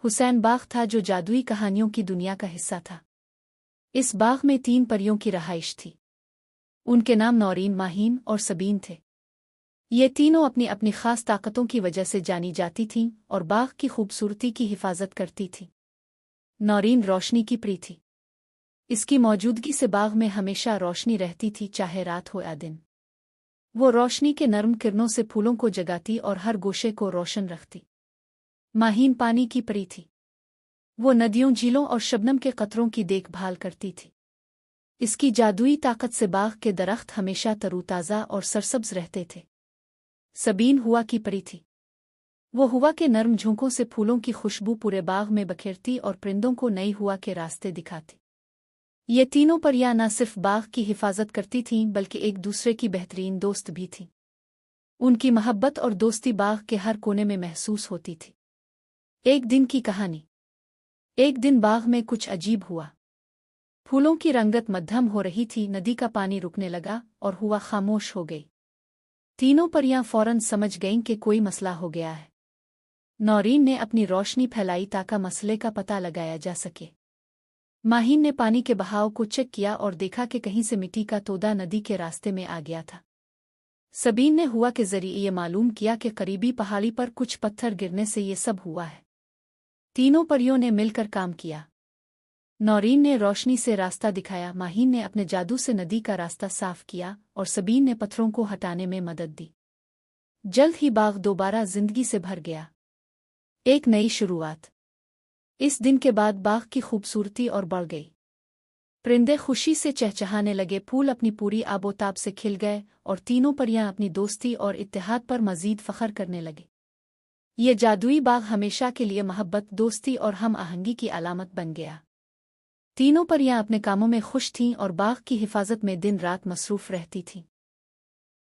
हुसैन बाग था जो जादुई कहानियों की दुनिया का हिस्सा था। इस बाग में 3 परियों की रहाइश थी। उनके नाम नौरीन, माहीन और सबीन थे। ये तीनों अपनी अपनी खास ताकतों की वजह से जानी जाती थीं और बाग की खूबसूरती की हिफाजत करती थीं। नौरीन रोशनी की प्री थी। इसकी मौजूदगी से बाग में हमेशा रोशनी रहती थी, चाहे रात हो या दिन। वो रोशनी के नर्म किरणों से फूलों को जगाती और हर गोशे को रोशन रखती। माहीन पानी की परी थी। वो नदियों, झीलों और शबनम के कतरों की देखभाल करती थी। इसकी जादुई ताकत से बाग के दरख्त हमेशा तरोताज़ा और सरसब्ज रहते थे। सबीन हुआ की परी थी। वो हुआ के नर्म झोंकों से फूलों की खुशबू पूरे बाग में बखेरती और परिंदों को नई हुआ के रास्ते दिखाती। ये तीनों परियां न सिर्फ बाग की हिफाजत करती थीं बल्कि एक दूसरे की बेहतरीन दोस्त भी थीं। उनकी मोहब्बत और दोस्ती बाग के हर कोने में महसूस होती थी। एक दिन की कहानी। एक दिन बाग में कुछ अजीब हुआ। फूलों की रंगत मध्यम हो रही थी, नदी का पानी रुकने लगा और हुआ खामोश हो गई। तीनों परियां फौरन समझ गईं कि कोई मसला हो गया है। नौरीन ने अपनी रोशनी फैलाई ताकि मसले का पता लगाया जा सके। माहीन ने पानी के बहाव को चेक किया और देखा कि कहीं से मिट्टी का तोदा नदी के रास्ते में आ गया था। सबीन ने हुआ के जरिए ये मालूम किया कि करीबी पहाड़ी पर कुछ पत्थर गिरने से ये सब हुआ है। तीनों परियों ने मिलकर काम किया। नौरीन ने रोशनी से रास्ता दिखाया, माहीन ने अपने जादू से नदी का रास्ता साफ किया और सबीन ने पत्थरों को हटाने में मदद दी। जल्द ही बाग दोबारा जिंदगी से भर गया। एक नई शुरुआत। इस दिन के बाद बाग की खूबसूरती और बढ़ गई। परिंदे खुशी से चहचहाने लगे, फूल अपनी पूरी आबोताब से खिल गए और तीनों परियां अपनी दोस्ती और इत्तेहाद पर मजीद फख्र करने लगे। ये जादुई बाग हमेशा के लिए मोहब्बत, दोस्ती और हम आहंगी की अलामत बन गया। तीनों परियां अपने कामों में खुश थीं और बाग की हिफाजत में दिन रात मसरूफ रहती थीं।